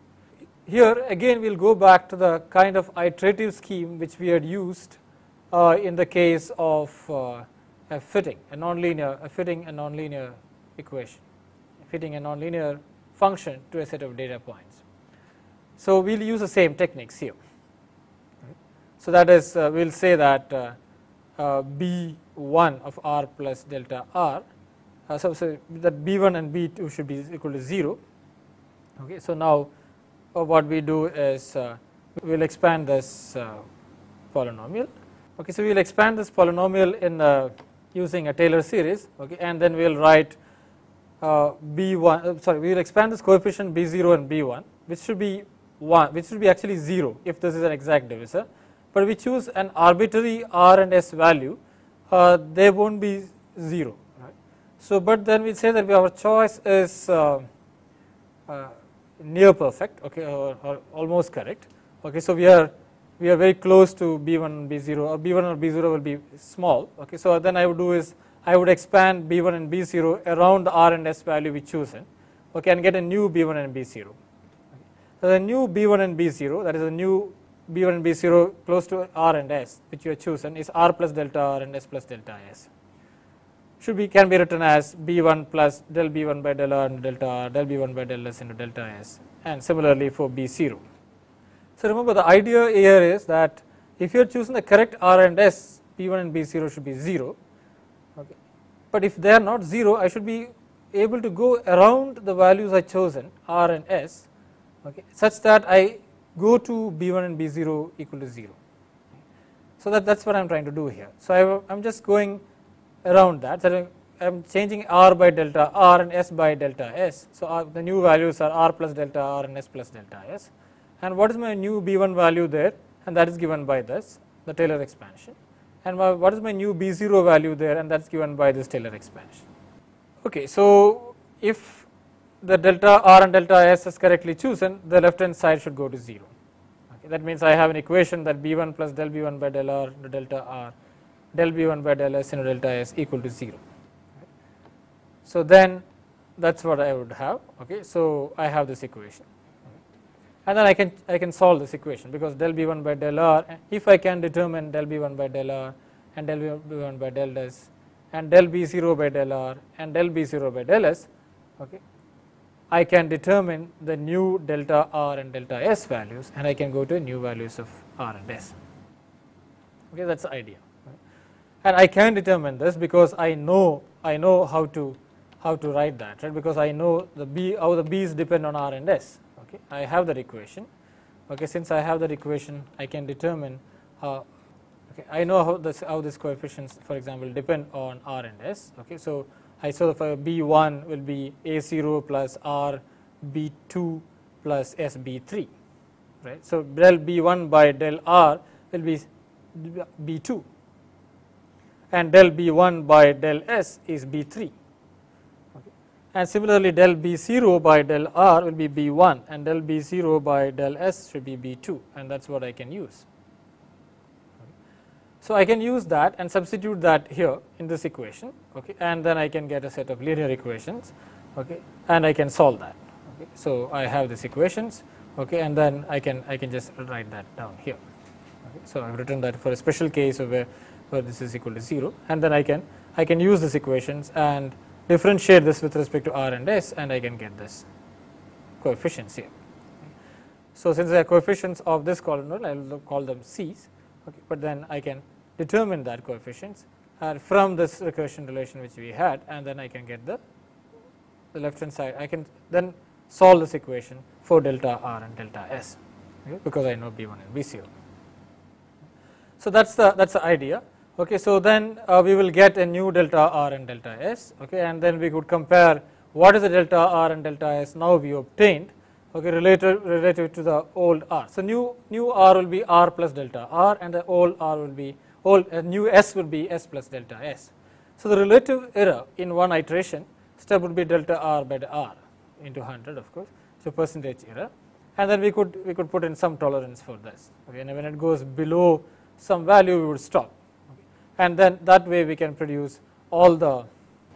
Here again we will go back to the kind of iterative scheme which we had used in the case of fitting a nonlinear equation, fitting a nonlinear function to a set of data points. So we will use the same techniques here. So that is, we will say that b1 of r plus delta r, so that b1 and b2 should be equal to 0. Okay, so now what we do is we will expand this polynomial. Okay, so we will expand this polynomial in using a Taylor series. Okay, and then we will write b1. We will expand this coefficient b0 and b1, which should be 1, which should be actually 0 if this is an exact divisor. But we choose an arbitrary r and s value, they won't be 0. Right? So, but then we say that our choice is near perfect, okay, or almost correct. Okay, so we are very close to b1 and b0, or b1 or b0 will be small. Okay, so then I would do is I would expand b1 and b0 around the r and s value we chosen, okay, and get a new b1 and b0. Okay. So the new b1 and b0, that is a new b1 and b0 close to r and s which you have chosen, is r plus delta r and s plus delta s. Can be written as b1 plus del b1 by del r into delta r, del b1 by del s into delta s, and similarly for b0. So remember, the idea here is that if you are choosing the correct r and s, b1 and b0 should be 0. Okay. But if they are not 0, I should be able to go around the values I chosen, r and s, okay, such that I go to b1 and b0 equal to 0. So that's what I am trying to do here. So I am just going around that. So I am changing r by delta r and s by delta s. So the new values are r plus delta r and s plus delta s. And what is my new b1 value there? And that is given by this, the Taylor expansion. And what is my new b0 value there? And that's given by this Taylor expansion. Okay, so if the delta r and delta s is correctly chosen, the left hand side should go to 0. Okay, That means I have an equation that B1 plus del B1 by del R into delta R del B1 by del S into delta S equal to 0. So then that is what I would have. Okay. So I have this equation, and then I can solve this equation, because del B1 by del R, if I can determine del B1 by del R and del B1 by del S and del B0 by del R and del B0 by del S, okay, I can determine the new delta R and delta S values, and I can go to new values of R and S. Okay, that is the idea. And I can determine this because I know how to write that, right, because I know how the B's depend on R and S. Okay, I have that equation. Okay, since I have that equation, I can determine okay, I know how this coefficients, for example, depend on R and S. Okay, so I saw for B1 will be A0 plus R B2 plus S B3, right. So del B1 by del R will be B2, and del B1 by del S is B3. Okay. And similarly, del B0 by del R will be B1, and del B0 by del S should be B2, and that is what I can use. Okay. So I can use that and substitute that here in this equation, okay, and then I can get a set of linear equations, okay, and I can solve that. Okay. So I have these equations, okay, and then I can just write that down here. Okay. So I have written that for a special case of where this is equal to 0, and then I can use these equations and differentiate this with respect to R and S, and I can get this coefficients here. So since they are coefficients of this polynomial, I will call them C's, okay, but then I can determine that coefficients from this recursion relation which we had, and then I can get the left hand side. I can then solve this equation for delta R and delta S, okay, because I know B1 and B0. So that's the idea. Okay, so then we will get a new delta R and delta S, okay, and then we could compare what is the delta R and delta S now we obtained, okay, relative to the old R. So new R will be R plus delta R, and the old R will be new S will be S plus delta S. So the relative error in one iteration step would be delta R by the R into 100, of course, so percentage error, and then we could put in some tolerance for this, okay, and when it goes below some value we would stop. And then that way we can produce all the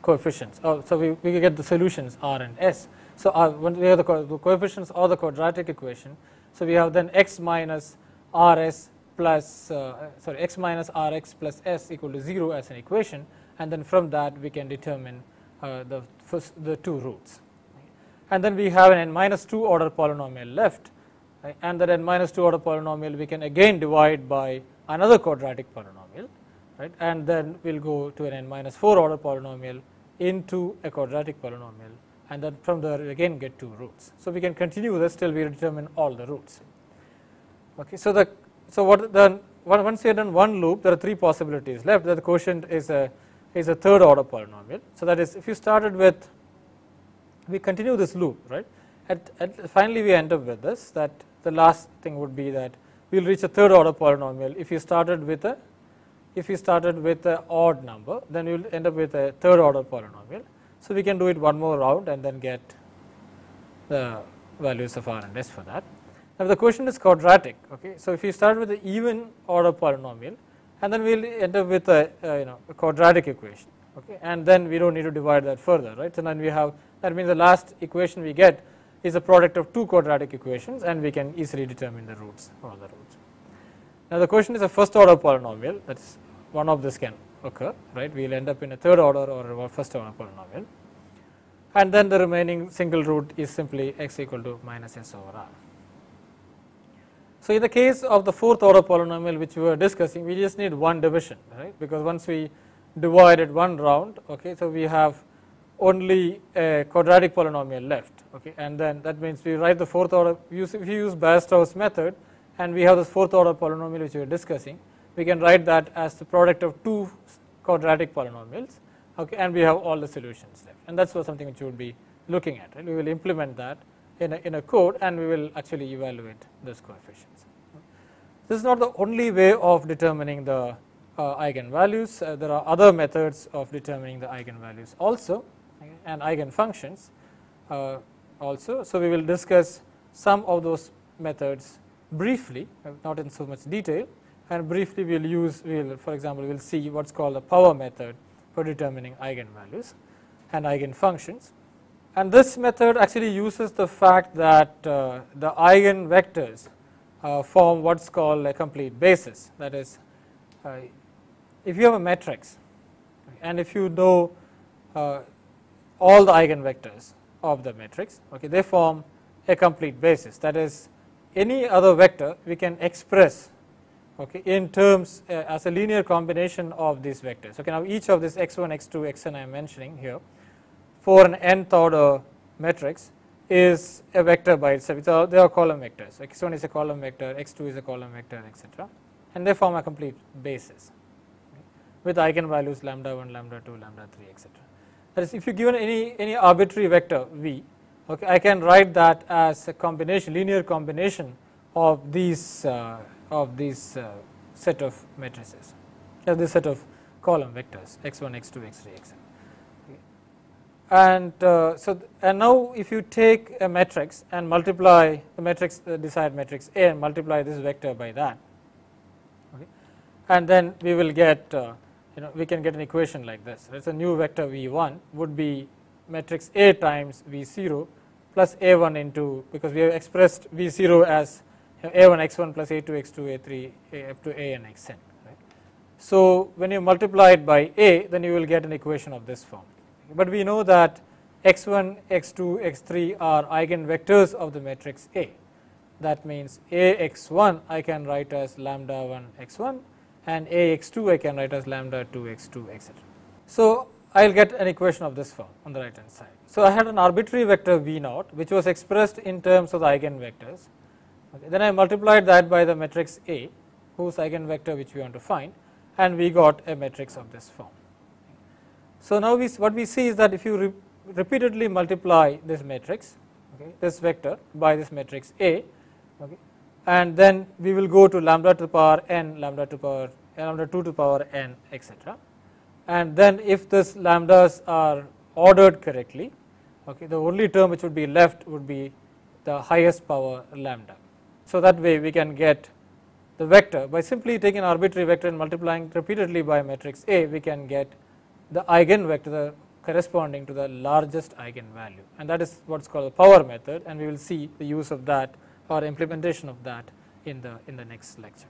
coefficients. So we get the solutions R and S. So when we have the coefficients or the quadratic equation, so we have then x minus Rs plus x minus Rx plus S equal to 0 as an equation, and then from that we can determine the two roots. And then we have an n minus 2 order polynomial left, right, and that n minus 2 order polynomial we can again divide by another quadratic polynomial, right, and then we will go to an n minus 4 order polynomial into a quadratic polynomial, and then from there we again get two roots. So we can continue this till we determine all the roots. Okay, so once we have done one loop, there are three possibilities left. That the quotient is a third order polynomial. So that is, if you started with, we continue this loop, right, finally we end up with this, that the last thing would be that we will reach a third order polynomial. If you started with a odd number, then you will end up with a third order polynomial. So we can do it one more round and then get the values of R and S for that. Now the quotient is quadratic. Okay, so if you start with an even order polynomial, and then we will end up with a quadratic equation. Okay, and then we don't need to divide that further, right? So then we have, that means the last equation we get is a product of two quadratic equations, and we can easily determine the roots, all the roots. Now the quotient is a first order polynomial, that is one of this can occur, right? We will end up in a third order or a first order polynomial, and then the remaining single root is simply x equal to minus s over r. So in the case of the fourth order polynomial which we were discussing, we just need one division, right? Because once we divided one round, okay, so we have only a quadratic polynomial left, okay, and then that means we write the fourth order, if you use Bayer-Strauss method, and we have this fourth order polynomial which we are discussing, we can write that as the product of two quadratic polynomials, okay, and we have all the solutions left, and that's something which we would be looking at, right? We will implement that in a code, and we will actually evaluate those coefficients. This is not the only way of determining the eigenvalues. There are other methods of determining the eigenvalues also, and eigenfunctions also. So we will discuss some of those methods briefly, not in so much detail, and briefly we will for example, we will see what is called the power method for determining eigenvalues and eigenfunctions. And this method actually uses the fact that the eigenvectors form what is called a complete basis. That is, if you have a matrix and if you know all the eigenvectors of the matrix, okay, they form a complete basis. That is, any other vector we can express, okay, in terms as a linear combination of these vectors. Okay, now each of this x1, x2, xn I am mentioning here for an nth order matrix is a vector by itself. They are column vectors. X1 is a column vector, x2 is a column vector, etc., and they form a complete basis, okay, with eigenvalues lambda 1, lambda 2, lambda 3, etc. That is, if you given any arbitrary vector v, okay, I can write that as a combination, linear combination of these set of matrices, this set of column vectors x1, x2, x3, etc. And and now if you take a matrix and multiply the matrix, the desired matrix A, and multiply this vector by that, okay, and then we will get we can get an equation like this. It's a new vector v1 would be matrix A times v0 plus a1 into, because we have expressed v0 as a1 x1 plus a2 x2 a3 up to a and xn. Right? So when you multiply it by a, then you will get an equation of this form. But we know that x1, x2, x3 are eigenvectors of the matrix A. That means ax1 I can write as lambda 1 x1 and ax2 I can write as lambda 2 x2, etc. So I will get an equation of this form on the right hand side. So I had an arbitrary vector v0 which was expressed in terms of the eigenvectors. Okay. Then I multiplied that by the matrix A, whose eigenvector which we want to find, and we got a matrix of this form. So now what we see is that if you repeatedly multiply this matrix, okay, this vector by this matrix A, okay, and then we will go to lambda to the power n, lambda 2 to the power n, etc. And then if this lambdas are ordered correctly, okay, the only term which would be left would be the highest power lambda. So that way we can get the vector by simply taking an arbitrary vector and multiplying repeatedly by matrix A, we can get the eigenvector corresponding to the largest eigenvalue, and that is what is called the power method, and we will see the use of that or implementation of that in the next lecture.